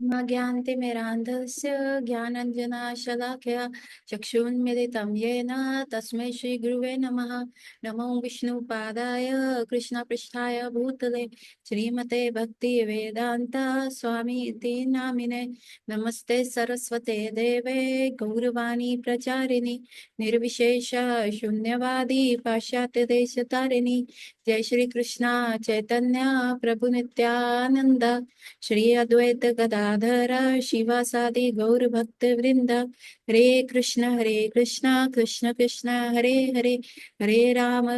ज्ञानतिमिरान्धस्य ज्ञानञ्जनशलाकया चक्षुन्मिलितं येन तस्मै श्रीगुरुवे नमः। नमो विष्णुपादाय कृष्णपृष्ठाय भूतले श्रीमते भक्तिवेदान्त स्वामी इति नामिने। नमस्ते सरस्वते देवे गौरवाणी प्रचारिणि निर्विशेष शून्यवादी पाश्चात्यदेशतारिणि। जय श्री कृष्ण चैतन्य प्रभु नित्यानंद श्री अद्वैत गदाधर शिवासादि गौर भक्त वृंद। हरे कृष्ण कृष्ण कृष्ण हरे हरे, हरे राम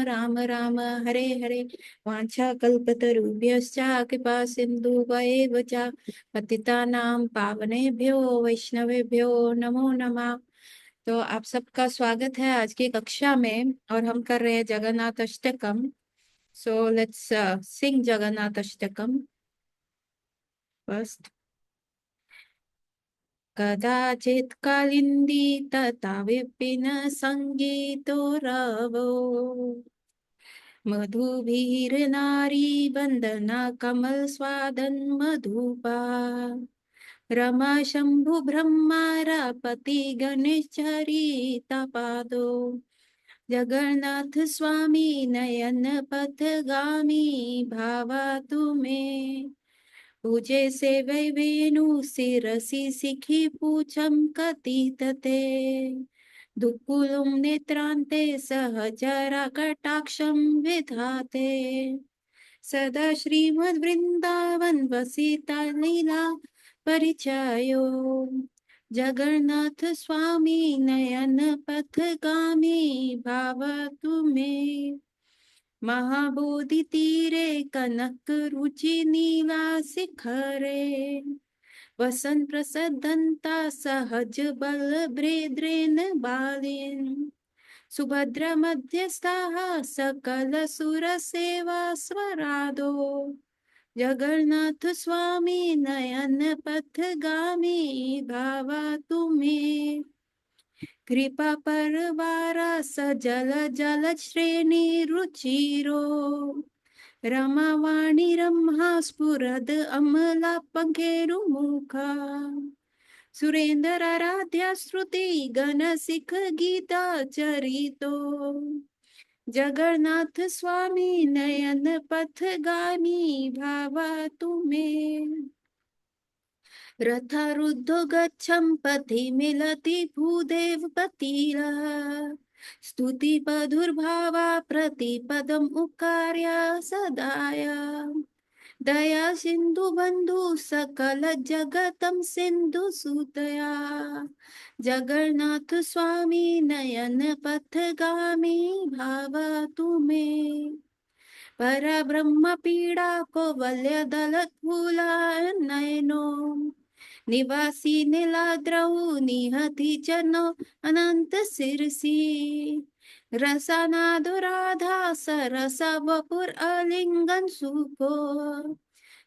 राम राम हरे हरे। वाञ्छा कल्पतरुभ्यश्च कृपा सिन्धुभ्येव च पतितानां पावनेभ्यो वैष्णवेभ्यो नमो नमः। तो आप सबका स्वागत है आज की कक्षा में, और हम कर रहे हैं Jagannath Ashtakam. So let's Singh Jagannath Ashtakam first. कदाचित् कालिन्दी तथा विपिन संगीतो रवो मधुभिर्नारी बंदना कमल स्वादन मधुपा रमा शंभु ब्रह्मारापति गणेश चरिता पादो जगन्नाथ स्वामी नयन पथगामी भावा तुम्हें पूजे से वै वेणु शिरसि शिखि पूछम कथितते दुक्कुलुं नेत्रान्ते सहचरा कटाक्षं विधाते सदा श्रीमद्वृन्दावन वसिता लीला परिचयो जगन्नाथ स्वामी नयन पथगामी भाव तुम्हें महाबोधि तीरे कनक रुचि नीला शिखरे वसन प्रसदंता सहज बल भ्रेद्रेन बालिन सुभद्र मध्यस्थाः सकल सुर सेवा स्वरादो जगन्नाथ स्वामी नयन पथगामी भावा तुम्हें कृपा परवारा सजल जल श्रेणी रुचिरो रमावाणी रम्हा स्फुरद अमला पंखेरुमुखा सुरेंद्र आराध्या श्रुति गण सिख गीता चरितो जगन्नाथ स्वामी नयन पथगामी भावा तुम्हें रथारूढ़ो गच्छं पथि मिलति भूदेव पतिला स्तुति पधुर्भावा प्रतिपदम् उक्कार्य सदाया दया सिंधु बंधु सकल जगतं सिंधु सुतया जगन्नाथ स्वामी नयन पथगामी भावा तुम्हें परा ब्रह्म पीड़ा को वल्य दलत फूला नयनो निवासी नीलाद्रौ निहति जनो अनंत सिरसी रसनादो राधा सरस वपुर अलिंगन सुखो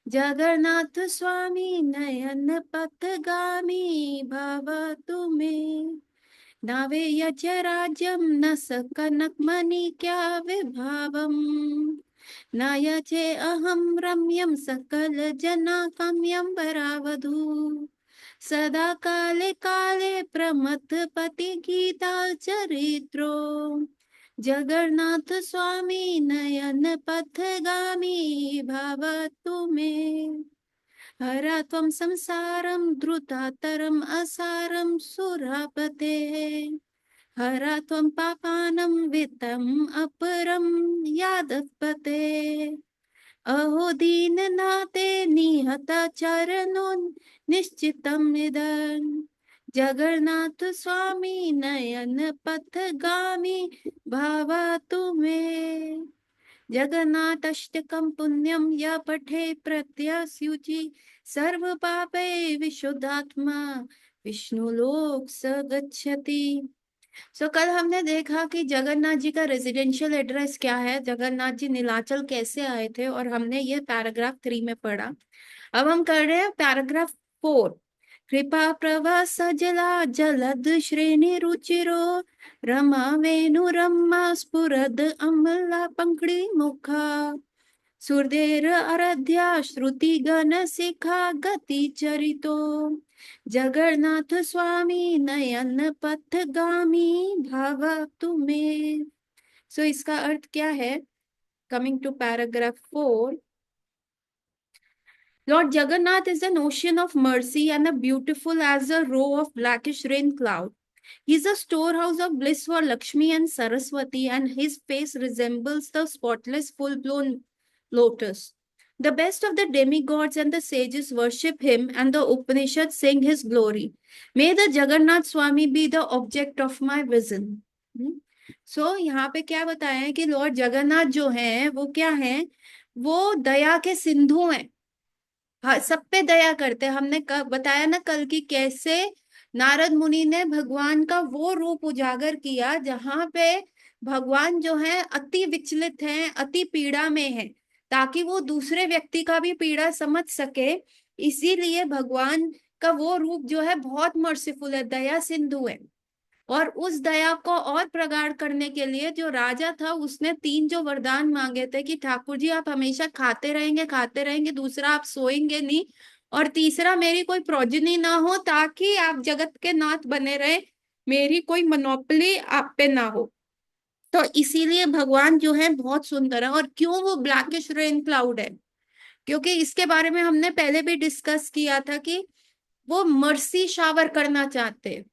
जगन्नाथ स्वामी नयन पथगामी भाव तुम्हें नावे यच राज्यम न सकनक मणि क्या विभावम न यचे अहम रम्यम सकल जना कम्यम वरावधू सदा काले काले प्रमथ पति गीता चरित्रो जगन्नाथ स्वामी नयन पथगामी भाव तुम्हें हरा त्वं संसारं द्रुतातरम् असारं सुरापते हरा त्वं पापानं वित्तम् अपरं यादवपते अहो दीननाथे निहता चरणो निश्चितं निधन जगन्नाथ स्वामी नयन पथगामी भावा तुम्हें जगन्नाथ अष्टकं पुण्यम या पठे प्रत्यस्युचि सर्व पापे विशुद्धात्मा विष्णु लोक स गच्छति। सो कल हमने देखा कि जगन्नाथ जी का रेजिडेंशियल एड्रेस क्या है, जगन्नाथ जी नीलाचल कैसे आए थे, और हमने ये पैराग्राफ 3 में पढ़ा। अब हम कर रहे हैं पैराग्राफ 4। कृपा प्रवास जला जलद श्रेणी रुचिरो रमा वेणु रमा स्फुरद अमला पंखड़ी मुखा सुरदेर आराध्या श्रुति गण शिखा गति चरितो जगन्नाथ स्वामी नयन पथगामी भाव तुम्हें। सो इसका अर्थ क्या है? Coming to paragraph 4, Lord Jagannath is an ocean of mercy and a beautiful as a row of blackish rain cloud. He is a storehouse of bliss for Lakshmi and Saraswati, and his face resembles the spotless full-blown lotus. The best of the demigods and the sages worship him, and the Upanishads sing his glory. May the Jagannath Swami be the object of my vision. So यहाँ पे क्या बताया है कि Lord Jagannath जो हैं वो क्या हैं? वो दया के सिंधु हैं। हाँ, सब पे दया करते हैं। हमने बताया ना कल की कैसे नारद मुनि ने भगवान का वो रूप उजागर किया जहां पे भगवान जो है अति विचलित हैं, अति पीड़ा में हैं, ताकि वो दूसरे व्यक्ति का भी पीड़ा समझ सके। इसीलिए भगवान का वो रूप जो है बहुत मर्सीफुल है, दया सिंधु है। और उस दया को और प्रगाढ़ करने के लिए जो राजा था उसने 3 जो वरदान मांगे थे कि ठाकुर जी आप हमेशा खाते रहेंगे, दूसरा आप सोएंगे नहीं, और तीसरा मेरी कोई प्रोजनी ना हो ताकि आप जगत के नाथ बने रहे, मेरी कोई मोनोपोली आप पे ना हो। तो इसीलिए भगवान जो है बहुत सुंदर है। और क्यों वो ब्लैकिश रेन क्लाउड है? क्योंकि इसके बारे में हमने पहले भी डिस्कस किया था कि वो मर्सी शावर करना चाहते हैं,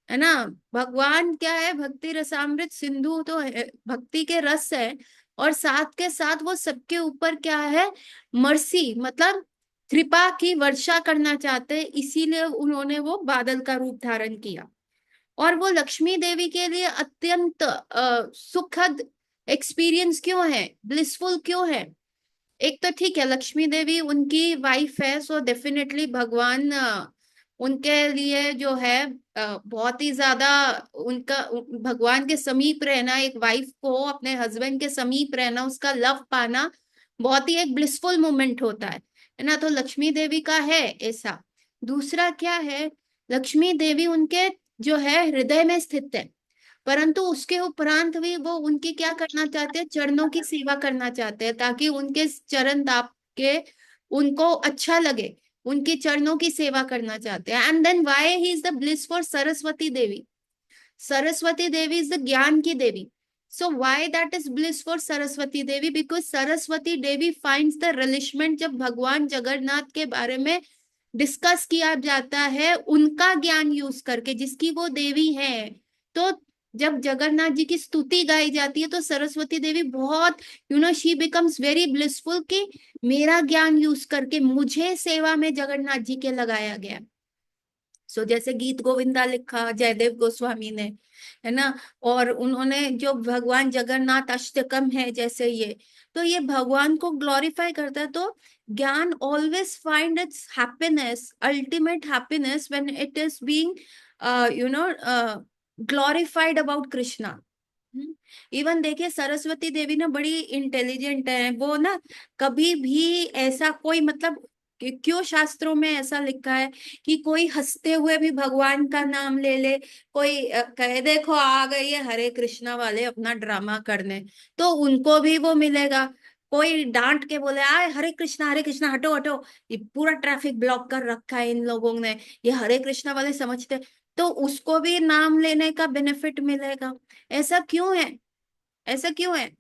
है ना। भगवान क्या है? भक्ति रसामृत सिंधु तो है, भक्ति के रस है। और साथ के साथ वो सबके ऊपर क्या है? मर्सी मतलब कृपा की वर्षा करना चाहते हैं। इसीलिए उन्होंने वो बादल का रूप धारण किया। और वो लक्ष्मी देवी के लिए अत्यंत सुखद एक्सपीरियंस क्यों है, ब्लिसफुल क्यों है? एक तो ठीक है, लक्ष्मी देवी उनकी वाइफ है, सो डेफिनेटली भगवान उनके लिए जो है बहुत ही ज्यादा उनका भगवान के समीप रहना, एक वाइफ को अपने हस्बैंड के समीप रहना, उसका लव पाना बहुत ही एक ब्लिसफुल मोमेंट होता है ना। तो लक्ष्मी देवी का है ऐसा। दूसरा क्या है? लक्ष्मी देवी उनके जो है हृदय में स्थित है, परंतु उसके उपरांत भी वो उनकी क्या करना चाहते हैं? चरणों की सेवा करना चाहते हैं, ताकि उनके चरण दाप के उनको अच्छा लगे, उनके चरणों की सेवा करना चाहते हैं। And then why he is the bliss for Saraswati Devi? Saraswati Devi is the ज्ञान की देवी। So why that is bliss for Saraswati Devi? Because Saraswati Devi finds the relishment. जब भगवान जगन्नाथ के बारे में डिस्कस किया जाता है उनका ज्ञान यूज करके, जिसकी वो देवी है, तो जब जगन्नाथ जी की स्तुति गाई जाती है तो सरस्वती देवी बहुत शी बिकम्स वेरी ब्लिसफुल कि मेरा ज्ञान यूज करके मुझे सेवा में जगन्नाथ जी के लगाया गया। सो जैसे गीत गोविंदा लिखा जयदेव गोस्वामी ने, है ना। और उन्होंने जो भगवान जगन्नाथ अष्टकम है जैसे तो ये भगवान को ग्लोरीफाई करता है। तो ज्ञान always find its happiness, ultimate happiness when it is being glorified about Krishna. Even देखिए सरस्वती देवी ना बड़ी इंटेलिजेंट है वो ना, कभी भी ऐसा कोई मतलब क्यों शास्त्रों में ऐसा लिखा है कि कोई हंसते हुए भी भगवान का नाम ले ले, कोई कहे देखो आ गई है हरे कृष्णा वाले अपना ड्रामा करने, तो उनको भी वो मिलेगा। कोई डांट के बोले आए हरे कृष्णा हटो हटो, ये पूरा ट्रैफिक ब्लॉक कर रखा है इन लोगों ने, ये हरे कृष्णा वाले समझते, तो उसको भी नाम लेने का बेनिफिट मिलेगा। ऐसा क्यों है? ऐसा क्यों है?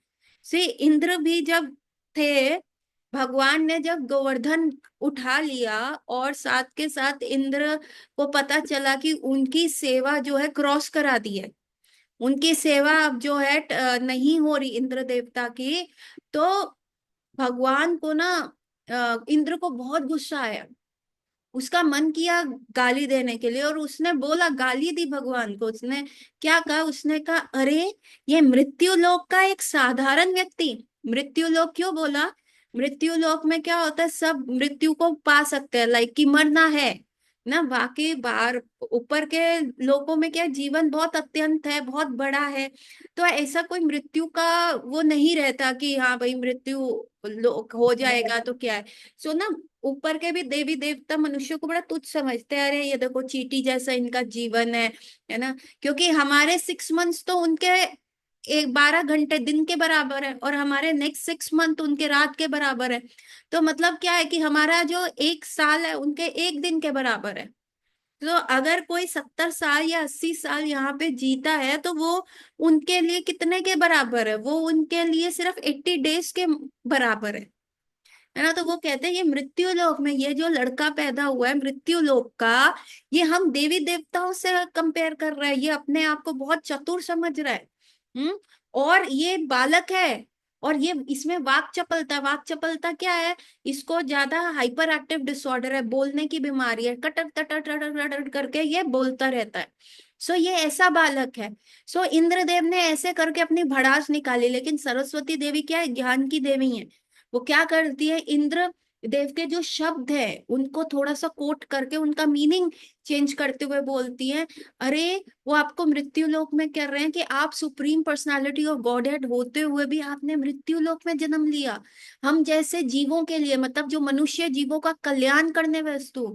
सी इंद्र भी जब थे, भगवान ने जब गोवर्धन उठा लिया और साथ के साथ इंद्र को पता चला कि उनकी सेवा जो है क्रॉस करा दी है, उनकी सेवा अब जो है नहीं हो रही इंद्र देवता की, तो भगवान को ना इंद्र को बहुत गुस्सा आया। उसका मन किया गाली देने के लिए, और उसने बोला, गाली दी भगवान को। उसने क्या कहा? उसने कहा अरे ये मृत्यु लोक का एक साधारण व्यक्ति, मृत्यु लोक क्यों बोला? मृत्यु लोक में क्या होता है? सब मृत्यु को पा सकते हैं, लाइक कि मरना है ना। बाकी बाहर ऊपर के लोकों में क्या, जीवन बहुत अत्यंत है, बहुत बड़ा है। तो ऐसा कोई मृत्यु का वो नहीं रहता कि हाँ भाई मृत्यु हो जाएगा तो क्या है। सो ना ऊपर के भी देवी देवता मनुष्य को बड़ा तुच्छ समझते हैं, अरे ये देखो चींटी जैसा इनका जीवन है ना। क्योंकि हमारे 6 मंथ्स तो उनके एक 12 घंटे दिन के बराबर है, और हमारे नेक्स्ट 6 मंथ उनके रात के बराबर है। तो मतलब क्या है कि हमारा जो 1 साल है उनके एक दिन के बराबर है। तो अगर कोई 70 साल या 80 साल यहाँ पे जीता है तो वो उनके लिए कितने के बराबर है? वो उनके लिए सिर्फ 80 डेज के बराबर है ना। तो वो कहते हैं ये मृत्यु लोक में ये जो लड़का पैदा हुआ है मृत्यु लोक का, ये हम देवी देवताओं से कंपेयर कर रहा है, ये अपने आप को बहुत चतुर समझ रहा है। हम्म। और ये बालक है, और ये इसमें वाक चपलता क्या है? इसको ज्यादा हाइपर एक्टिव डिसऑर्डर है, बोलने की बीमारी है, कटर टटर टटर टटर करके ये बोलता रहता है। सो ये ऐसा बालक है। सो इंद्रदेव ने ऐसे करके अपनी भड़ास निकाली, लेकिन सरस्वती देवी क्या है? ज्ञान की देवी है। वो क्या करती है? इंद्र देव के जो शब्द है उनको थोड़ा सा कोट करके उनका मीनिंग चेंज करते हुए बोलती है, अरे वो आपको मृत्यु लोक में कह रहे हैं कि आप supreme personality of God head होते हुए भी आपने मृत्यु लोक में जन्म लिया। हम जैसे जीवों के लिए, मतलब जो मनुष्य जीवों का कल्याण करने वस्तु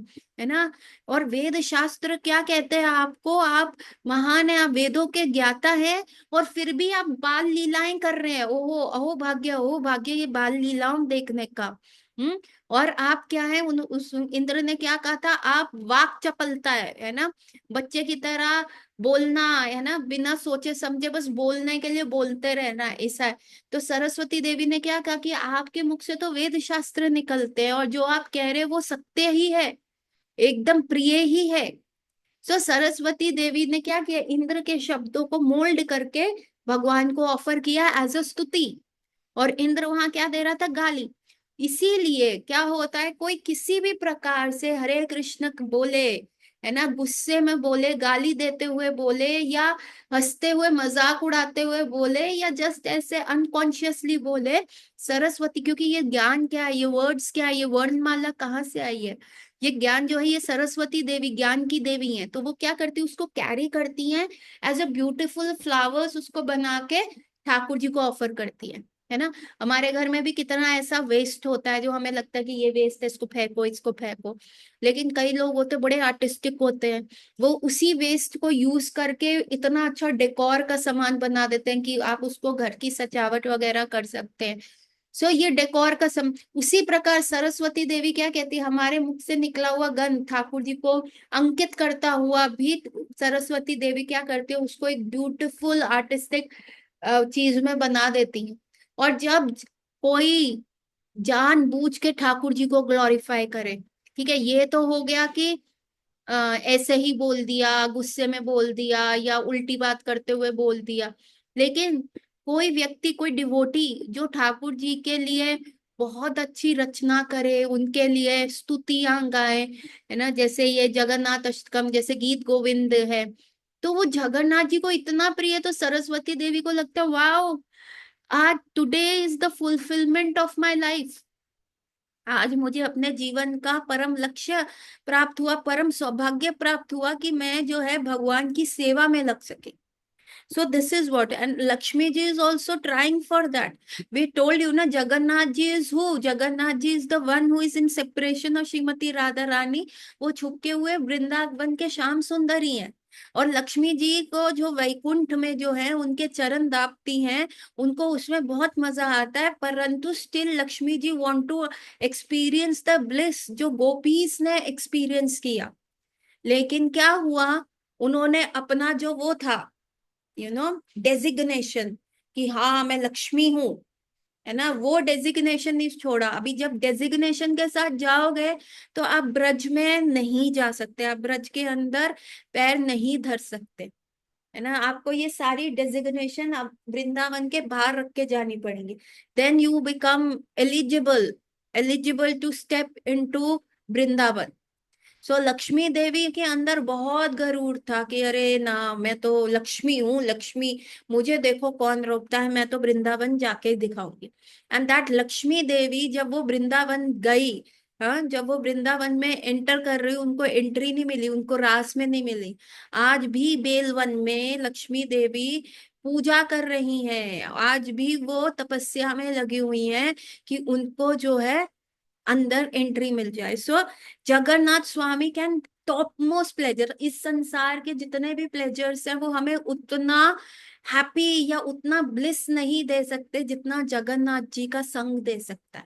है ना। और वेद शास्त्र क्या कहते हैं आपको? आप महान है, आप वेदों के ज्ञाता है, और फिर भी आप बाल लीलाएं कर रहे हैं। ओहो अहो भाग्य, अहो भाग्य, ये बाल लीलाओं देखने का। हम्म। और आप क्या है? उस इंद्र ने क्या कहा था? आप वाक चपलता है ना, बच्चे की तरह बोलना है ना, बिना सोचे समझे बस बोलने के लिए बोलते रहना, ऐसा है। तो सरस्वती देवी ने क्या कहा कि आपके मुख से तो वेद शास्त्र निकलते हैं, और जो आप कह रहे हैं वो सत्य ही है, एकदम प्रिय ही है। सो सरस्वती देवी ने क्या किया? इंद्र के शब्दों को मोल्ड करके भगवान को ऑफर किया एज अ स्तुति, और इंद्र वहां क्या दे रहा था? गाली। इसीलिए क्या होता है, कोई किसी भी प्रकार से हरे कृष्ण बोले, है ना, गुस्से में बोले, गाली देते हुए बोले, या हंसते हुए मजाक उड़ाते हुए बोले, या जस्ट ऐसे अनकॉन्शियसली बोले, सरस्वती, क्योंकि ये ज्ञान क्या है, ये वर्ड्स क्या है, ये वर्णमाला कहाँ से आई है? ये ज्ञान जो है ये सरस्वती देवी ज्ञान की देवी है, तो वो क्या करती है? उसको कैरी करती हैं एज अ ब्यूटीफुल फ्लावर्स, उसको बना के ठाकुर जी को ऑफर करती है ना। हमारे घर में भी कितना ऐसा वेस्ट होता है जो हमें लगता है कि ये वेस्ट है, इसको फेंको, इसको फेंको। लेकिन कई लोग होते बड़े आर्टिस्टिक होते हैं, वो उसी वेस्ट को यूज करके इतना अच्छा डेकोर का सामान बना देते हैं कि आप उसको घर की सजावट वगैरह कर सकते हैं। सो ये डेकोर का उसी प्रकार सरस्वती देवी क्या कहती है? हमारे मुख से निकला हुआ गंध ठाकुर जी को अंकित करता हुआ भी सरस्वती देवी क्या करती है? उसको एक ब्यूटीफुल आर्टिस्टिक चीज में बना देती है। और जब कोई जानबूझ के ठाकुर जी को ग्लोरीफाई करे, ठीक है, ये तो हो गया कि ऐसे ही बोल दिया, गुस्से में बोल दिया, या उल्टी बात करते हुए बोल दिया। लेकिन कोई व्यक्ति, कोई डिवोटी जो ठाकुर जी के लिए बहुत अच्छी रचना करे, उनके लिए स्तुतियां गाए, है ना, जैसे ये जगन्नाथ अष्टकम जैसे गीत गोविंद है, तो वो जगन्नाथ जी को इतना प्रिय, तो सरस्वती देवी को लगता है वाओ, आज today is the fulfilment of my life, आज मुझे अपने जीवन का परम लक्ष्य प्राप्त हुआ, परम सौभाग्य प्राप्त हुआ कि मैं जो है भगवान की सेवा में लग सके। So this is what, and Lakshmi ji is also trying for that. We told you na, Jagannath ji is who? Jagannath ji is the one who is in separation of Srimati Radha Rani. वो छुपके हुए वृंदावन के श्याम सुंदरी हैं। और लक्ष्मी जी को जो वैकुंठ में जो है उनके चरण दापती हैं, उनको उसमें बहुत मजा आता है, परंतु still Lakshmi ji want to experience the bliss जो गोपीज ने एक्सपीरियंस किया। लेकिन क्या हुआ? उन्होंने अपना जो वो था, डेजिग्नेशन, कि हाँ मैं लक्ष्मी हूँ, है ना, वो डेजिग्नेशन नहीं छोड़ा। अभी जब डेजिग्नेशन के साथ जाओगे तो आप ब्रज में नहीं जा सकते, आप ब्रज के अंदर पैर नहीं धर सकते, है ना। आपको ये सारी डेजिग्नेशन आप वृंदावन के बाहर रख के जानी पड़ेंगी। Then you become eligible, eligible to step into Vrindavan. So Lakshmi Devi के अंदर बहुत गरूर था कि अरे ना, मैं तो लक्ष्मी हूँ, लक्ष्मी, मुझे देखो कौन रोकता है, मैं तो वृंदावन जाके ही दिखाऊंगी। एंड दैट लक्ष्मी देवी जब वो वृंदावन गई, हाँ, जब वो वृंदावन में एंटर कर रही, उनको एंट्री नहीं मिली, उनको रास में नहीं मिली। आज भी बेलवन में लक्ष्मी देवी पूजा कर रही हैं, आज भी वो तपस्या में लगी हुई हैं कि उनको जो है अंदर एंट्री मिल जाए। सो जगन्नाथ स्वामी कैन टॉप मोस्ट प्लेजर, इस संसार के जितने भी प्लेजर्स हैं वो हमें उतना हैप्पी या उतना ब्लिस नहीं दे सकते जितना जगन्नाथ जी का संग दे सकता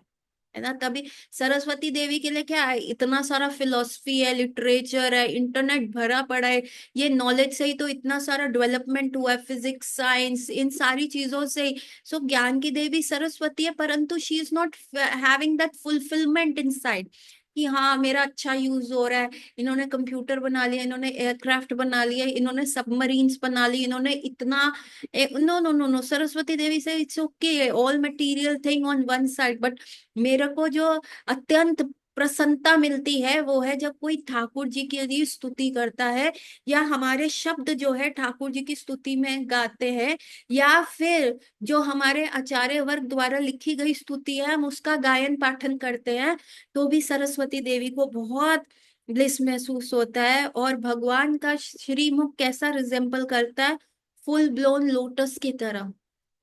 है ना। तभी सरस्वती देवी के लिए क्या है, इतना सारा फिलोसफी है, लिटरेचर है, इंटरनेट भरा पड़ा है, ये नॉलेज से ही तो इतना सारा डेवलपमेंट हुआ है, फिजिक्स साइंस इन सारी चीजों से ही। सो ज्ञान की देवी सरस्वती है, परंतु she is not having that fulfilment inside कि हाँ मेरा अच्छा यूज हो रहा है। इन्होंने कंप्यूटर बना लिया, इन्होंने एयरक्राफ्ट बना लिया, इन्होंने सबमरीन्स बना ली, इन्होंने इतना, no no no no, Saraswati Devi से it's okay all material thing on one side, but मेरे को जो अत्यंत प्रसन्नता मिलती है वो है जब कोई ठाकुर जी की यदि स्तुति करता है, या हमारे शब्द जो है ठाकुर जी की स्तुति में गाते हैं, या फिर जो हमारे आचार्य वर्ग द्वारा लिखी गई स्तुति है हम उसका गायन पाठन करते हैं, तो भी सरस्वती देवी को बहुत ब्लिस महसूस होता है। और भगवान का श्रीमुख कैसा रिजेम्बल करता है, फुल ब्लोन लोटस की तरह,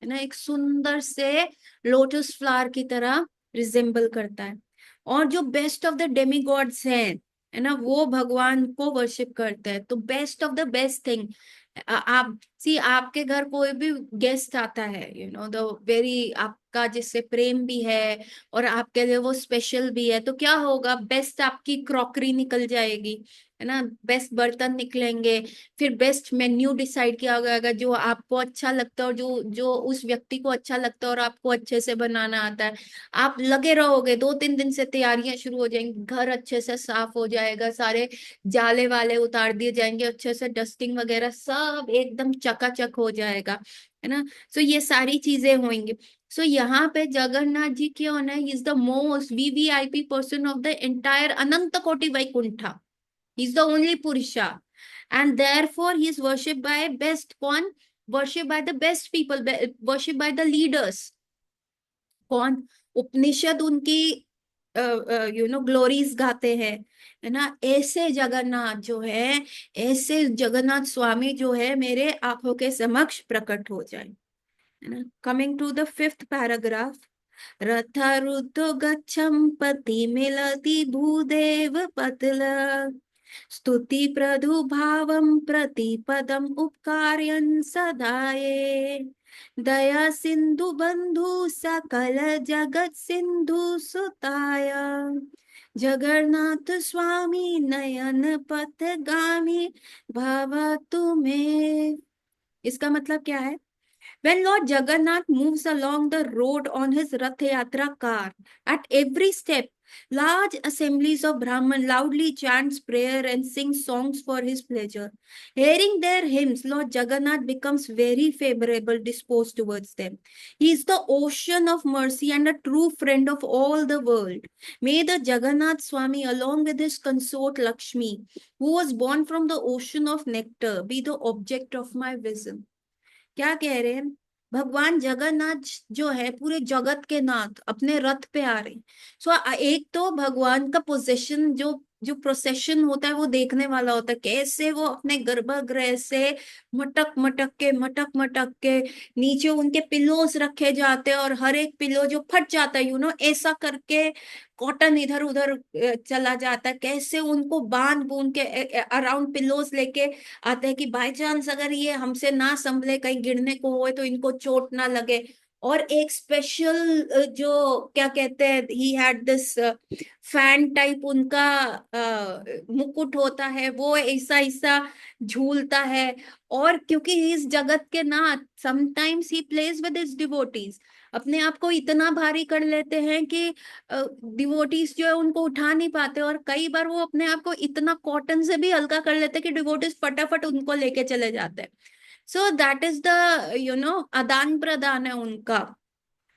है ना, एक सुंदर से लोटस फ्लावर की तरह रिजेम्बल करता है। और जो best of the Demi God's हैं, है ना, वो भगवान को वर्शिप करते हैं। तो best of the best thing, आप सी आपके घर कोई भी गेस्ट आता है, यू नो द वेरी, आपका जिससे प्रेम भी है और आपके लिए वो स्पेशल भी है, तो क्या होगा, बेस्ट आपकी क्रॉकरी निकल जाएगी, है ना, बेस्ट बर्तन निकलेंगे, फिर बेस्ट मेन्यू डिसाइड किया जाएगा जो आपको अच्छा लगता है और जो जो उस व्यक्ति को अच्छा लगता है और आपको अच्छे से बनाना आता है। आप लगे रहोगे, 2-3 दिन से तैयारियां शुरू हो जाएंगी, घर अच्छे से साफ हो जाएगा, सारे जाले वाले उतार दिए जाएंगे, अच्छे से डस्टिंग वगैरह सब एकदम चकाचक हो जाएगा, है ना। सो ये सारी चीजें होंगी। सो यहाँ पे जगन्नाथ जी क्यों है, is the most VVIP person of the entire अनंत कोटि वैकुंठा, इज द ओनली पुरुषा, and therefore he is worshipped by best, कौन, worshipped by the best people, worshipped by the leaders, कौन, उपनिषद उनकी ग्लोरीज गाते हैं, है ना। ऐसे जगन्नाथ जो है, ऐसे जगन्नाथ स्वामी जो है मेरे आंखों के समक्ष प्रकट हो जाए, है ना। Coming to the fifth paragraph, रथारुतो गच्छं पति मिलति भूदेव पतल, स्तुति प्रदुभावं प्रतिपदम् उपकारयन् सदाये, दया सिंधु बंधु सकल जगत सिंधु सुताय, जगन्नाथ स्वामी नयन पथगामी भवतु मे। इसका मतलब क्या है, when Lord Jagannath moves along the road on his Rath Yatra car, at every step, large assemblies of Brahman loudly chants prayer and sing songs for his pleasure. Hearing their hymns, Lord Jagannath becomes very favorable disposed towards them. He is the ocean of mercy and a true friend of all the world. May the Jagannath Swami, along with his consort Lakshmi, who was born from the ocean of nectar, be the object of my vision. क्या कह रहे हैं, भगवान जगन्नाथ जो है पूरे जगत के नाथ अपने रथ पे आ रहे हैं। सो एक तो भगवान का पोजीशन, जो जो प्रोसेशन होता है वो देखने वाला होता है, कैसे वो अपने गर्भगृह से मटक मटक के नीचे उनके पिलोस रखे जाते हैं, और हर एक पिलो जो फट जाता है, ऐसा करके कॉटन इधर उधर चला जाता है, कैसे उनको बांध बूंद के अराउंड पिलोस लेके आते हैं कि बाय चांस अगर ये हमसे ना संभले, कहीं गिरने को होए तो इनको चोट ना लगे। और एक स्पेशल जो क्या कहते हैं, he had this fan type उनका मुकुट होता है, वो ऐसा ऐसा झूलता है। और क्योंकि ही इस जगत के नाथ, sometimes he plays with his devotees, अपने आप को इतना भारी कर लेते हैं कि डिवोटीज जो है उनको उठा नहीं पाते, और कई बार वो अपने आप को इतना कॉटन से भी हल्का कर लेते हैं कि डिवोटीज फटाफट उनको लेके चले जाते हैं। सो दैट इज द आदान प्रदान है उनका।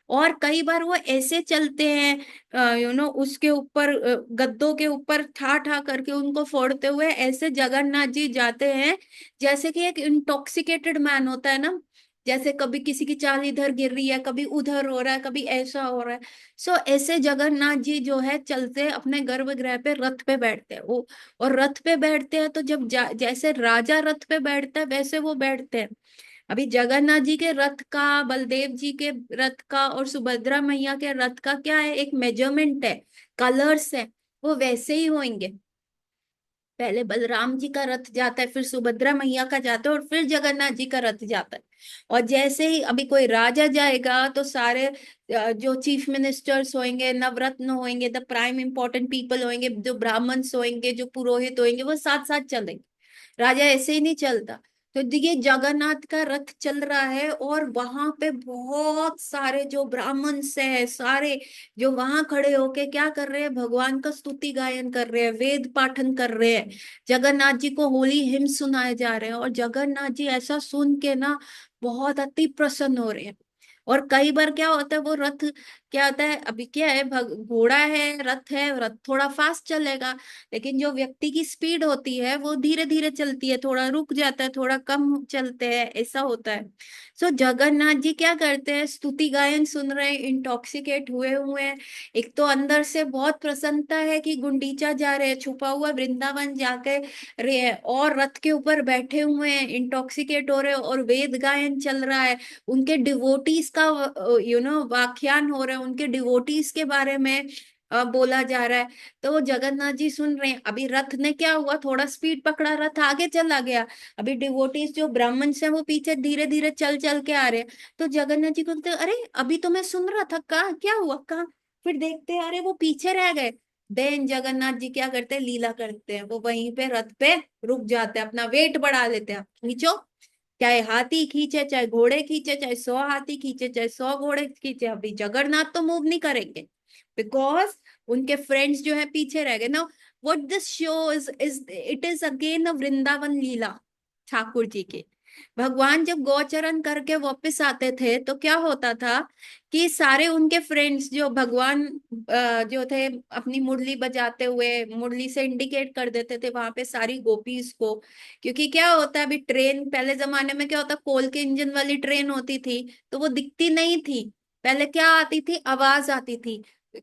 और कई बार वो ऐसे चलते हैं, उसके ऊपर गद्दों के ऊपर ठा ठा करके उनको फोड़ते हुए ऐसे जगन्नाथ जी जाते हैं, जैसे कि एक इंटॉक्सिकेटेड मैन होता है ना, जैसे कभी किसी की चाल इधर गिर रही है, कभी उधर हो रहा है, कभी ऐसा हो रहा है। सो ऐसे जगन्नाथ जी जो है चलते हैं अपने गर्भगृह पे, रथ पे बैठते हैं वो। और रथ पे बैठते हैं तो जब जैसे राजा रथ पे बैठता है वैसे वो बैठते हैं। अभी जगन्नाथ जी के रथ का, बलदेव जी के रथ का और सुभद्रा मैया के रथ का क्या है, एक मेजरमेंट है, कलर्स है, वो वैसे ही होंगे। पहले बलराम जी का रथ जाता है, फिर सुभद्रा मैया का जाता है, और फिर जगन्नाथ जी का रथ जाता है। और जैसे ही अभी कोई राजा जाएगा तो सारे जो चीफ मिनिस्टर्स होंगे, नवरत्न होंगे, द प्राइम इंपॉर्टेंट पीपल होंगे, जो ब्राह्मण्स होंगे, जो पुरोहित होंगे, वो साथ साथ चलेंगे। राजा ऐसे ही नहीं चलता। तो देखिए जगन्नाथ का रथ चल रहा है, और वहां पे बहुत सारे जो ब्राह्मण से है सारे, जो वहां खड़े होके क्या कर रहे हैं, भगवान का स्तुति गायन कर रहे हैं, वेद पाठन कर रहे हैं, जगन्नाथ जी को होली हिम्न सुनाए जा रहे हैं। और जगन्नाथ जी ऐसा सुन के ना बहुत अति प्रसन्न हो रहे हैं। और कई बार क्या होता है, वो रथ क्या होता है, अभी क्या है, घोड़ा है, रथ है, रथ थोड़ा फास्ट चलेगा, लेकिन जो व्यक्ति की स्पीड होती है वो धीरे धीरे चलती है, थोड़ा रुक जाता है, थोड़ा कम चलते हैं, ऐसा होता है। सो जगन्नाथ जी क्या करते हैं, स्तुति गायन सुन रहे हैं, इंटॉक्सिकेट हुए हुए हैं। एक तो अंदर से बहुत प्रसन्नता है कि गुंडीचा जा रहे हैं, छुपा हुआ वृंदावन जाके रहे हैं, और रथ के ऊपर बैठे हुए हैं, इंटॉक्सिकेट हो रहे हैं, और वेद गायन चल रहा है, उनके डिवोटीज का व्याख्यान हो रहा है, उनके डिवोटीज के बारे में बोला जा रहा है। तो वो जगन्नाथ जी सुन रहे हैं। अभी रथ ने क्या हुआ, थोड़ा स्पीड पकड़ा, रथ आगे चला गया। अभी डिवोटीज जो ब्राह्मण है वो पीछे धीरे धीरे चल चल के आ रहे हैं। तो जगन्नाथ जी को कहते हैं, अरे अभी तो मैं सुन रहा था, कहाँ क्या हुआ, कहाँ? फिर देखते हैं अरे वो पीछे रह गए। देन जगन्नाथ जी क्या करते हैं, लीला करते हैं, वो वहीं पे रथ पे रुक जाते हैं, अपना वेट बढ़ा लेते हैं, खींचो, चाहे हाथी खींचे, चाहे घोड़े खींचे, चाहे 100 हाथी खींचे, चाहे 100 घोड़े खींचे, अभी जगन्नाथ तो मूव नहीं करेंगे, बिकॉज उनके फ्रेंड्स जो है पीछे रह गए ना। What this show is it is again a Vrindavan लीला ठाकुर जी के। भगवान जब गौचरण करके वापस आते थे तो क्या होता था कि सारे उनके फ्रेंड्स जो भगवान जो थे, अपनी मुरली बजाते हुए मुरली से इंडिकेट कर देते थे वहां पे सारी गोपीज को। क्योंकि क्या होता है, अभी ट्रेन पहले जमाने में क्या होता, कोल के इंजन वाली ट्रेन होती थी, तो वो दिखती नहीं थी। पहले क्या आती थी, आवाज आती थी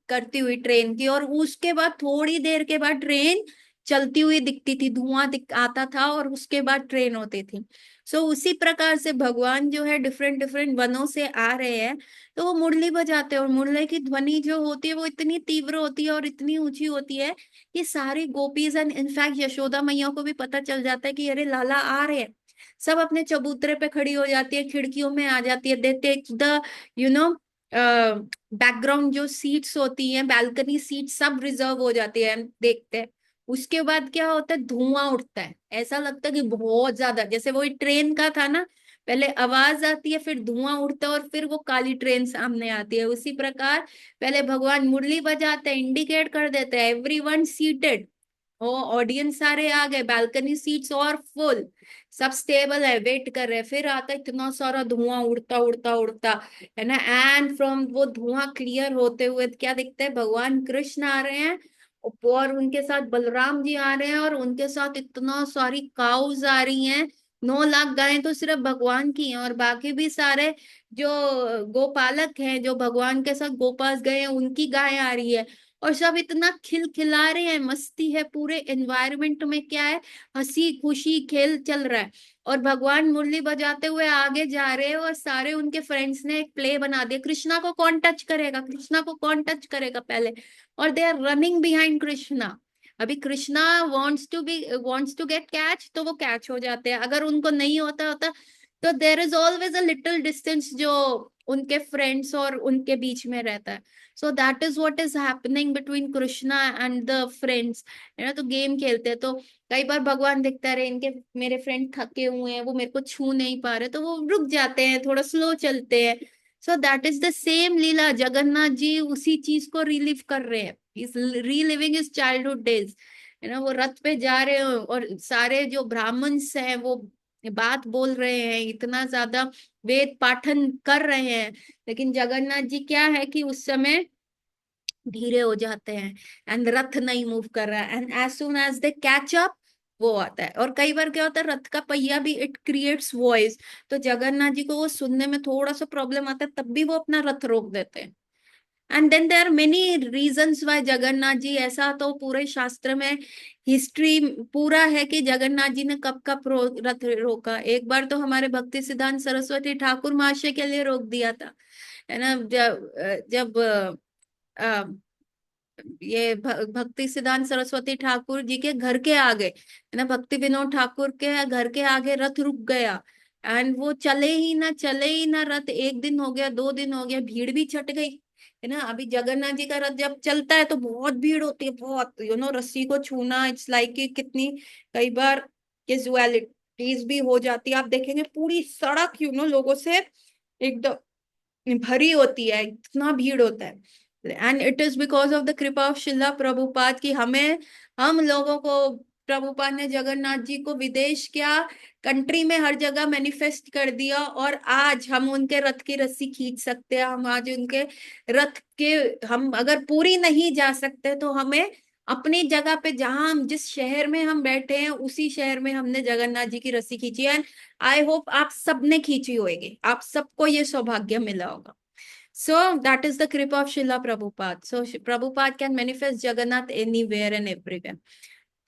करती हुई ट्रेन की, और उसके बाद थोड़ी देर के बाद ट्रेन चलती हुई दिखती थी, धुआं दिख आता था, और उसके बाद ट्रेन होती थी। सो उसी प्रकार से भगवान जो है डिफरेंट डिफरेंट वनों से आ रहे हैं, तो वो मुरली बजाते हैं, और मुरली की ध्वनि जो होती है वो इतनी तीव्र होती है और इतनी ऊंची होती है कि सारी गोपीज एंड इनफैक्ट यशोदा मैया को भी पता चल जाता है कि अरे लाला आ रहे हैं। सब अपने चबूतरे पे खड़ी हो जाती है, खिड़कियों में आ जाती है, they take the you know background जो सीट्स होती हैं, बैल्कनी सीट सब रिजर्व हो जाती है, देखते हैं। उसके बाद क्या होता है, धुआं उठता है, ऐसा लगता है कि बहुत ज्यादा, जैसे वही ट्रेन का था ना, पहले आवाज आती है, फिर धुआं उठता है, और फिर वो काली ट्रेन सामने आती है। उसी प्रकार पहले भगवान मुरली बजाते हैं, इंडिकेट कर देते हैं, एवरीवन सीटेड, ओ ऑडियंस सारे आ गए, बालकनी सीट्स और फुल, सब स्टेबल है, वेट कर रहे हैं, फिर आता है इतना सारा धुआं उड़ता उड़ता उड़ता, है ना, एंड फ्रॉम वो धुआं क्लियर होते हुए क्या दिखता है, भगवान कृष्ण आ रहे हैं, और उनके साथ बलराम जी आ रहे हैं, और उनके साथ इतना सारी काउज आ रही हैं। 9 लाख गायें तो सिर्फ भगवान की हैं, और बाकी भी सारे जो गोपालक हैं, जो भगवान के साथ गोपास गए हैं, उनकी गायें आ रही है। और सब इतना खिलखिला रहे हैं, मस्ती है पूरे एनवायरमेंट में, क्या है, हंसी खुशी खेल चल रहा है। और भगवान मुरली बजाते हुए आगे जा रहे हैं, और सारे उनके फ्रेंड्स ने एक प्ले बना दिया, कृष्णा को कौन टच करेगा, कृष्णा को कौन टच करेगा पहले, और they are running behind Krishna. अभी Krishna wants to get catch, तो वो कैच हो जाते हैं, अगर उनको नहीं होता होता तो there is always a little distance जो उनके फ्रेंड्स और उनके बीच में रहता है। सो that is what is happening between Krishna and the friends, है ना। तो गेम खेलते हैं, तो कई बार भगवान देखता रहे, इनके मेरे फ्रेंड थके हुए हैं, वो मेरे को छू नहीं पा रहे, तो वो रुक जाते हैं, थोड़ा स्लो चलते हैं। So that is the same leela, Jagannath ji उसी चीज को रिलीव कर रहे हैं, इस रीलिविंग इज चाइल्डहुड डेज, है ना। वो रथ पे जा रहे हैं, और सारे जो ब्राह्मण्स हैं वो बात बोल रहे हैं, इतना ज्यादा वेद पाठन कर रहे हैं, लेकिन जगन्नाथ जी क्या है कि उस समय धीरे हो जाते हैं, एंड रथ नहीं मूव कर रहा है, and as soon as they catch up, वो आता है। और कई बार क्या होता है, रथ का पहिया भी इट क्रिएट्स वॉइस, तो जगन्नाथ जी को वो सुनने में थोड़ा सा प्रॉब्लम आता है, तब भी वो अपना रथ रोक देते हैं। And then there are many reasons why Jagannath ji, ऐसा तो पूरे शास्त्र में हिस्ट्री पूरा है कि जगन्नाथ जी ने कब कब रथ रोका। एक बार तो हमारे भक्ति सिद्धांत सरस्वती ठाकुर महाशय के लिए रोक दिया था, है ना। जब ये भक्ति सिद्धांत सरस्वती ठाकुर जी के घर के आगे, है ना, भक्ति विनोद ठाकुर के घर के आगे रथ रुक गया। एंड वो चले ही ना रथ, एक दिन हो गया, 2 दिन हो गया, भीड़ भी छट गई, है ना। अभी जगन्नाथ जी का रथ जब चलता है तो बहुत भीड़ होती है, बहुत, रस्सी को छूना इट्स लाइक कि कितनी, कई बार कैजुअलिटीज भी हो जाती है। आप देखेंगे पूरी सड़क लोगों से एकदम भरी होती है, इतना भीड़ होता है। And it is because of the कृपा ऑफ शिला प्रभुपाद की हमें, हम लोगों को प्रभुपाद ने जगन्नाथ जी को विदेश क्या, कंट्री में हर जगह मैनिफेस्ट कर दिया, और आज हम उनके रथ की रस्सी खींच सकते हैं। हम आज उनके रथ के, हम अगर पूरी नहीं जा सकते तो हमें अपनी जगह पे, जहां हम जिस शहर में हम बैठे हैं उसी शहर में हमने जगन्नाथ जी की रस्सी खींची है। आई होप आप सबने खींची होगी, आप सबको ये सौभाग्य मिला होगा। So that is the कृपा of Srila Prabhupada. So Prabhupada can manifest Jagannath anywhere and everywhere.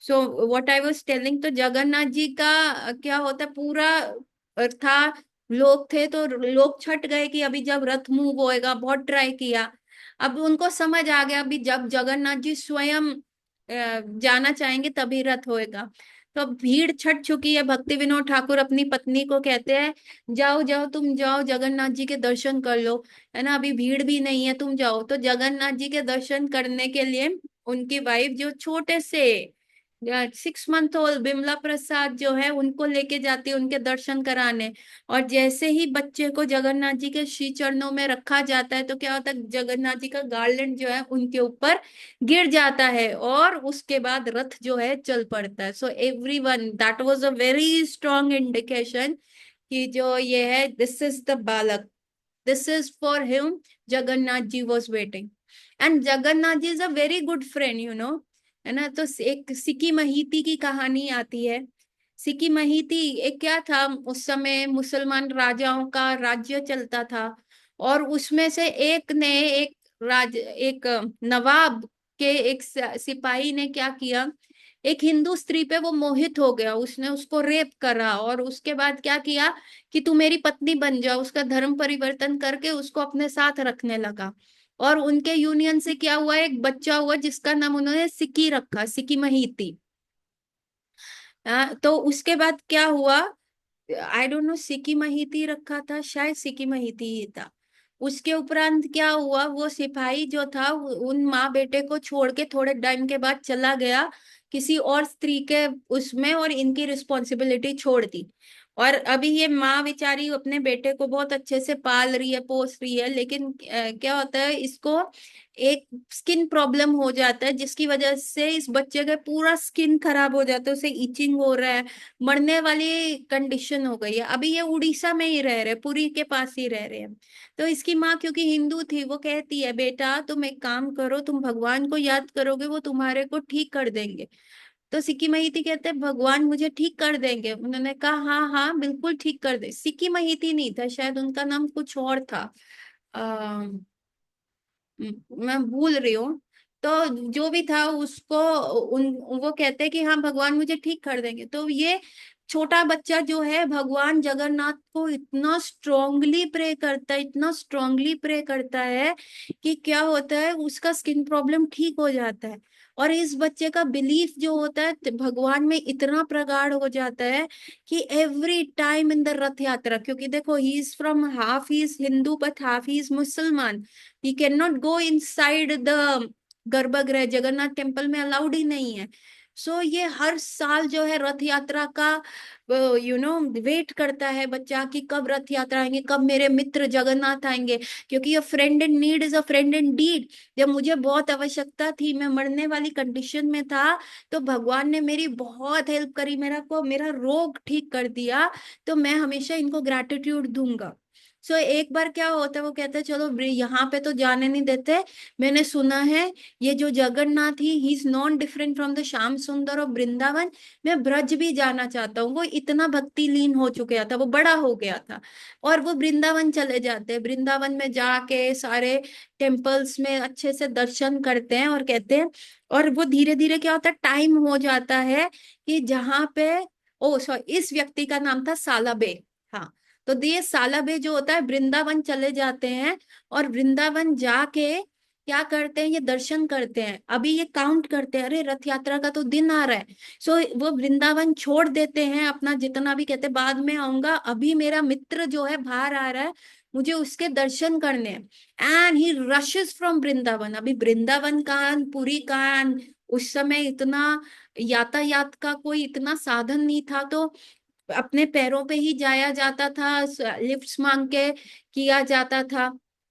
So what I was telling, तो जगन्नाथ जी का क्या होता है, पूरा था, लोग थे तो लोग छट गए कि अभी जब रथ मूव होएगा, बहुत ट्राई किया। अब उनको समझ आ गया अभी जब जगन्नाथ जी स्वयं जाना चाहेंगे तभी रथ होएगा। तो अब भीड़ छट चुकी है। भक्ति विनोद ठाकुर अपनी पत्नी को कहते हैं, जाओ जाओ तुम जाओ जगन्नाथ जी के दर्शन कर लो, है ना, अभी भीड़ भी नहीं है, तुम जाओ। तो जगन्नाथ जी के दर्शन करने के लिए उनकी वाइफ जो छोटे से 6 मंथ ओल्ड बिमला प्रसाद जो है उनको लेके जाती है उनके दर्शन कराने। और जैसे ही बच्चे को जगन्नाथ जी के श्री चरणों में रखा जाता है तो क्या होता है, जगन्नाथ जी का गार्लैंड जो है उनके ऊपर गिर जाता है, और उसके बाद रथ जो है चल पड़ता है। So everyone, that was a very strong indication कि जो ये है, दिस इज द बालक, this is for him Jagannath ji was waiting. And Jagannath ji is a very good friend, है ना। तो एक सिक्की महीती की कहानी आती है। सिक्की महीती एक क्या था, उस समय मुसलमान राजाओं का राज्य चलता था, और उसमें से एक ने, एक नवाब के एक सिपाही ने क्या किया, एक हिंदू स्त्री पे वो मोहित हो गया, उसने उसको रेप करा, और उसके बाद क्या किया कि तू मेरी पत्नी बन जा, उसका धर्म परिवर्तन करके उसको अपने साथ रखने लगा। और उनके यूनियन से क्या हुआ, एक बच्चा हुआ जिसका नाम उन्होंने सिक्की रखा, सिक्की महीती। तो उसके बाद क्या हुआ, आई डोंट नो, सिक्की महीती रखा था, शायद सिक्की महीती ही था। उसके उपरांत क्या हुआ, वो सिपाही जो था उन माँ बेटे को छोड़ के थोड़े टाइम के बाद चला गया किसी और स्त्री के उसमें, और इनकी रिस्पॉन्सिबिलिटी छोड़ दी। और अभी ये माँ बेचारी अपने बेटे को बहुत अच्छे से पाल रही है, पोस रही है, लेकिन क्या होता है, इसको एक स्किन प्रॉब्लम हो जाता है जिसकी वजह से इस बच्चे का पूरा स्किन खराब हो जाता है, उसे इचिंग हो रहा है, मरने वाली कंडीशन हो गई है। अभी ये उड़ीसा में ही रह रहे, पुरी के पास ही रह रहे हैं। तो इसकी माँ क्योंकि हिंदू थी, वो कहती है, बेटा तुम एक काम करो, तुम भगवान को याद करोगे, वो तुम्हारे को ठीक कर देंगे। तो सिक्की महिती कहते हैं, भगवान मुझे ठीक कर देंगे। उन्होंने कहा हाँ हाँ बिल्कुल ठीक कर दे। सिक्की महिती नहीं था, शायद उनका नाम कुछ और था, मैं भूल रही हूँ। तो जो भी था उसको, उन वो कहते हैं कि हाँ भगवान मुझे ठीक कर देंगे। तो ये छोटा बच्चा जो है भगवान जगन्नाथ को इतना स्ट्रांगली प्रे करता है, इतना स्ट्रांगली प्रे करता है कि क्या होता है, उसका स्किन प्रॉब्लम ठीक हो जाता है। और इस बच्चे का बिलीफ जो होता है भगवान में इतना प्रगाढ़ हो जाता है कि एवरी टाइम इन द रथ यात्रा, क्योंकि देखो he is from, half he is Hindu but half he is Musalman, he can not go inside the garbhagriha, Jagannath temple में अलाउड ही नहीं है। सो ये हर साल जो है रथ यात्रा का वेट करता है बच्चा कि कब रथ यात्रा आएंगे, कब मेरे मित्र जगन्नाथ आएंगे, क्योंकि a friend in need is a friend in deed. जब मुझे बहुत आवश्यकता थी, मैं मरने वाली कंडीशन में था, तो भगवान ने मेरी बहुत हेल्प करी, मेरा रोग ठीक कर दिया। तो मैं हमेशा इनको ग्रैटिट्यूड दूंगा। सो एक बार क्या होता है, वो कहते हैं चलो यहाँ पे तो जाने नहीं देते, मैंने सुना है ये जो Jagannath he is non different from the Shyam सुंदर और वृंदावन, मैं ब्रज भी जाना चाहता हूँ। वो इतना भक्ति लीन हो चुका था, वो बड़ा हो गया था। और वो वृंदावन चले जाते हैं, वृंदावन में जाके सारे टेम्पल्स में अच्छे से दर्शन करते हैं और कहते हैं। और वो धीरे धीरे क्या होता है, टाइम हो जाता है कि जहाँ पे, ओ सॉरी, इस व्यक्ति का नाम था सालाबे। हाँ, तो ये सालाबे जो होता है वृंदावन चले जाते हैं, और वृंदावन जाके क्या करते हैं, ये दर्शन करते हैं, अभी ये काउंट करते हैं, अरे रथ यात्रा का तो दिन आ रहा है। सो वो वृंदावन छोड़ देते हैं अपना जितना भी, कहते हैं बाद में आऊंगा, अभी मेरा मित्र जो है बाहर आ रहा है, मुझे उसके दर्शन करने हैं। And he rashes from Vrindavan. अभी वृंदावन कान, पुरी कान, उस समय इतना यातायात का कोई इतना साधन नहीं था, तो अपने पैरों पे ही जाया जाता था, लिफ्ट्स मांग के किया जाता था,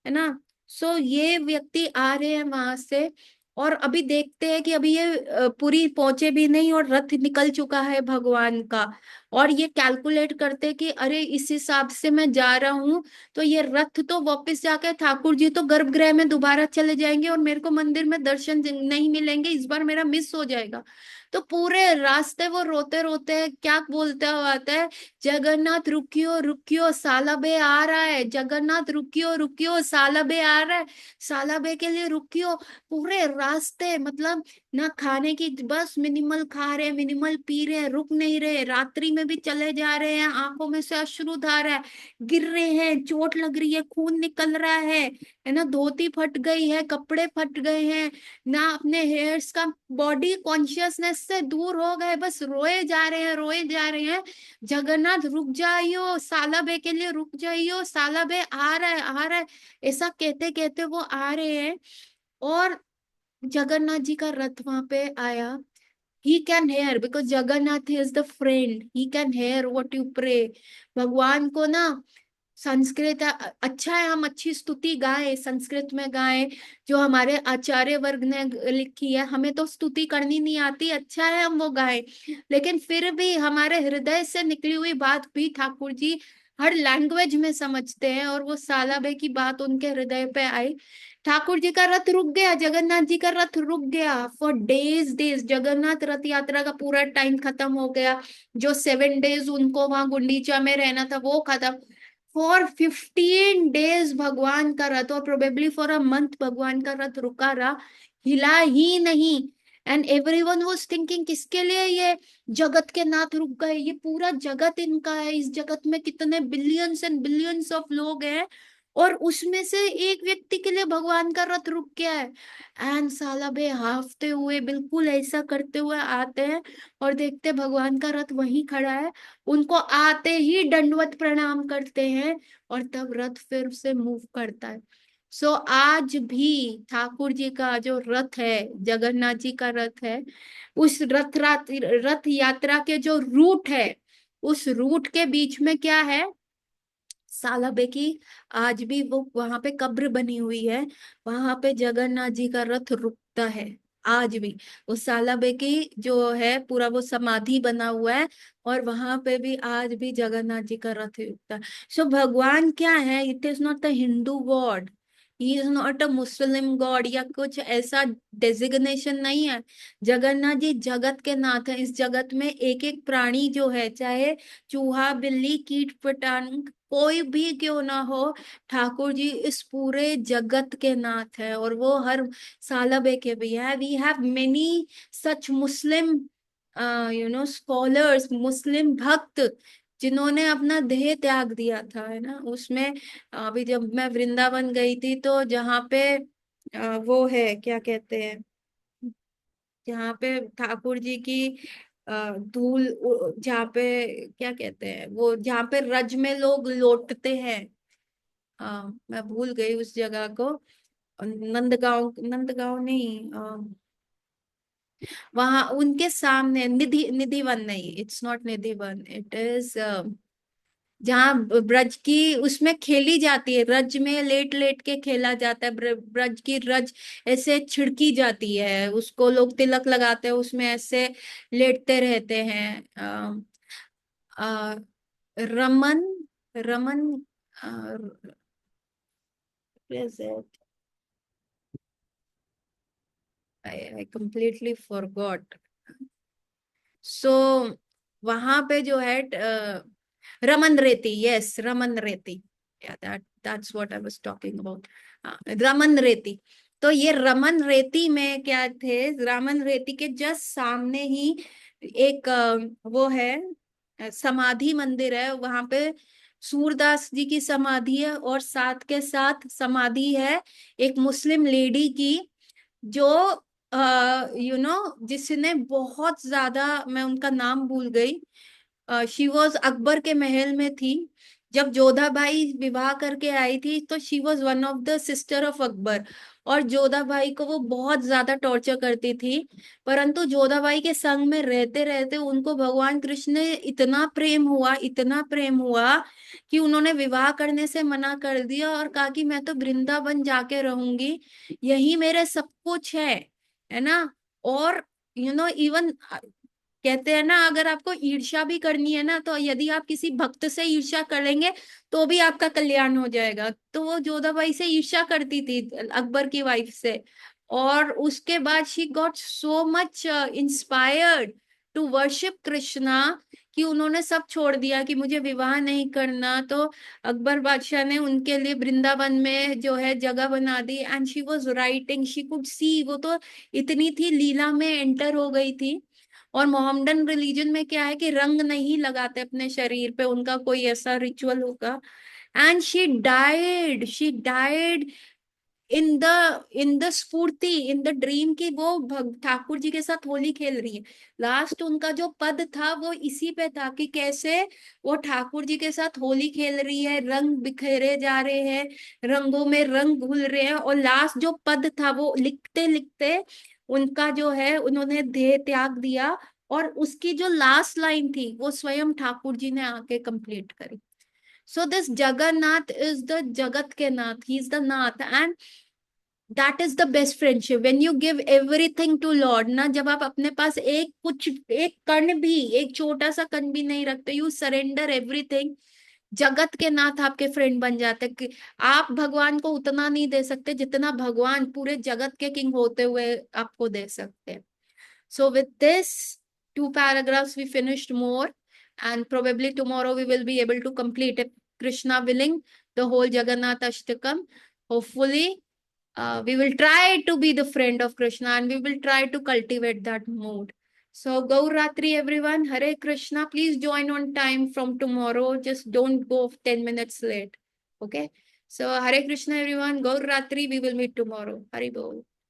है ना। सो ये व्यक्ति आ रहे हैं वहां से, और अभी देखते हैं कि अभी ये पुरी पहुंचे भी नहीं और रथ निकल चुका है भगवान का। और ये कैलकुलेट करते कि अरे इस हिसाब से मैं जा रहा हूं, तो ये रथ तो वापस जाके ठाकुर जी तो गर्भगृह में दोबारा चले जाएंगे और मेरे को मंदिर में दर्शन नहीं मिलेंगे, इस बार मेरा मिस हो जाएगा। तो पूरे रास्ते वो रोते रोते क्या बोलते हुए आता है, जगन्नाथ रुकियो रुकियो सालाबे आ रहा है, जगन्नाथ रुकियो रुकियो सालाबे आ रहा है, सालाबे के लिए रुकियो। पूरे रास्ते मतलब ना खाने की, बस मिनिमल खा रहे, मिनिमल पी रहे, रुक नहीं रहे, रात्रि में भी चले जा रहे हैं, आंखों में से अश्रुधार है, गिर रहे हैं, चोट लग रही है, खून निकल रहा है ना, धोती फट गई है, कपड़े फट गए हैं ना, अपने हेयर्स का बॉडी कॉन्शियसनेस से दूर हो गए, बस रोए जा रहे हैं, रोए जा रहे हैं। जगन्नाथ रुक जाइयो, सालाबे के लिए रुक जाइयो, सालाबे आ रहा है, आ रहा है, ऐसा कहते कहते वो आ रहे हैं। और जगन्नाथ जी का रथ वहां पे आया। He can hear, because Jagannath is the friend, he can hear what you pray. भगवान को ना संस्कृत अच्छा है, हम अच्छी स्तुति गाएं, संस्कृत में गाएं, जो हमारे आचार्य वर्ग ने लिखी है, हमें तो स्तुति करनी नहीं आती, अच्छा है हम वो गाएं। लेकिन फिर भी हमारे हृदय से निकली हुई बात भी ठाकुर जी हर लैंग्वेज में समझते हैं, और वो सालाबे की बात उनके हृदय पे आई। ठाकुर जी का रथ रुक गया, जगन्नाथ जी का रथ रुक गया फॉर डेज डेज, जगन्नाथ रथ यात्रा का पूरा टाइम खत्म हो गया। जो 7 डेज उनको वहां गुंडीचा में रहना था वो खत्म। फॉर 15 डेज भगवान का रथ, और प्रोबेबली फॉर अ मंथ भगवान का रथ रुका रहा, हिला ही नहीं। And every one was thinking किसके लिए ये जगत के नाथ रुक गए, ये पूरा जगत इनका है, इस जगत में कितने बिलियंस एंड बिलियंस ऑफ लोग हैं, और उसमें से एक व्यक्ति के लिए भगवान का रथ रुक गया है। एंड साला बे हाफते हुए बिल्कुल ऐसा करते हुए आते हैं, और देखते भगवान का रथ वहीं खड़ा है, उनको आते ही दंडवत प्रणाम करते हैं, और तब रथ फिर से मूव करता है। सो आज भी ठाकुर जी का जो रथ है, जगन्नाथ जी का रथ है, उस रथ यात्रा के जो रूट है, उस रूट के बीच में क्या है, सालाबे की आज भी वो वहां पे कब्र बनी हुई है, वहां पे जगन्नाथ जी का रथ रुकता है आज भी। वो सालाबे की जो है पूरा वो समाधि बना हुआ है, और वहां पे भी आज भी जगन्नाथ जी का रथ रुकता है। सो भगवान क्या है, it is not the Hindu God, he is not a Muslim God, या कुछ ऐसा डेजिग्नेशन नहीं है। जगन्नाथ जी जगत के नाथ है, इस जगत में एक एक प्राणी जो है, चाहे चूहा बिल्ली कीट पतंग कोई भी क्यों ना हो, ठाकुर जी इस पूरे जगत के नाथ है, और वो हर सालबे के भी है। We have many such Muslim scholars, Muslim भक्त, जिन्होंने अपना देह त्याग दिया था, है ना। उसमें अभी जब मैं वृंदावन गई थी, तो जहाँ पे वो है क्या कहते हैं, जहाँ पे ठाकुर जी की धूल, जहाँ पे क्या कहते हैं वो, जहाँ पे रज में लोग लौटते हैं, मैं भूल गई उस जगह को। नंदगांव, नंदगांव नहीं, वहां उनके सामने निधि, निधि वन नहीं, it's not Nidhi one, it is जहाँ ब्रज की उसमें खेली जाती है, रज में लेट लेट के खेला जाता है, ब्रज की रज ऐसे छिड़की जाती है, उसको लोग तिलक लगाते हैं, उसमें ऐसे लेटते रहते हैं। अ, Raman, Raman, is it? I completely forgot. सो वहां पे जो है रमन रेती, यस रमन रेती, that's what I was talking about, Raman रेती। तो ये रमन रेती में क्या थे, रमन रेती के जस्ट सामने ही एक वो है समाधि मंदिर है, वहां पे सूरदास जी की समाधि है, और साथ के साथ समाधि है एक मुस्लिम लेडी की, जो जिसने बहुत ज्यादा, मैं उनका नाम भूल गई, शी वॉज अकबर के महल में थी। जब जोधाबाई विवाह करके आई थी तो she was one of the sister of Akbar, और जोधाबाई को वो बहुत ज्यादा टॉर्चर करती थी। परंतु जोधाबाई के संग में रहते रहते उनको भगवान कृष्ण ने इतना प्रेम हुआ, इतना प्रेम हुआ कि उन्होंने विवाह करने से मना कर दिया और कहा कि मैं तो वृंदावन जाके रहूंगी, यही मेरे सब कुछ है ना। और इवन कहते हैं ना, अगर आपको ईर्ष्या भी करनी है ना, तो यदि आप किसी भक्त से ईर्ष्या करेंगे तो भी आपका कल्याण हो जाएगा। तो वो जोधाबाई से ईर्ष्या करती थी, अकबर की वाइफ से। और उसके बाद she got so much inspired to worship Krishna कि उन्होंने सब छोड़ दिया कि मुझे विवाह नहीं करना। तो अकबर बादशाह ने उनके लिए वृंदावन में जो है जगह बना दी, and she was writing, she could see, वो तो इतनी थी, लीला में एंटर हो गई थी। और मोहम्मडन रिलीजन में क्या है कि रंग नहीं लगाते अपने शरीर पे, उनका कोई ऐसा रिचुअल होगा। And she died in the स्फूर्ति, इन द ड्रीम की वो ठाकुर जी के साथ होली खेल रही है। लास्ट उनका जो पद था वो इसी पे था कि कैसे वो ठाकुर जी के साथ होली खेल रही है, रंग बिखेरे जा रहे हैं, रंगों में रंग घुल रहे हैं, और लास्ट जो पद था वो लिखते लिखते उनका जो है उन्होंने देह त्याग दिया, और उसकी जो लास्ट लाइन थी वो स्वयं ठाकुर जी ने आके कंप्लीट करी। So this Jagannath is the जगत के नाथ, ही इज द नाथ, and that is the best friendship when you give everything to lord ना। जब आप अपने पास एक कुछ, एक कण भी, एक छोटा सा कण भी नहीं रखते, यू सरेंडर एवरीथिंग, जगत के नाथ आपके फ्रेंड बन जाते हैं। कि आप भगवान को उतना नहीं दे सकते जितना भगवान पूरे जगत के किंग होते हुए आपको दे सकते हैं। So with this two paragraphs, we finished more, and probably tomorrow we will be able to complete it. Krishna willing, the whole Jagannath Ashtakam. Hopefully, we will try to be the friend of Krishna, and we will try to cultivate that mood. So Gaur Ratri, everyone. Hare Krishna. Please join on time from tomorrow. Just don't go 10 minutes late. Okay. So Hare Krishna, everyone. Gaur Ratri. We will meet tomorrow. Hari Bol.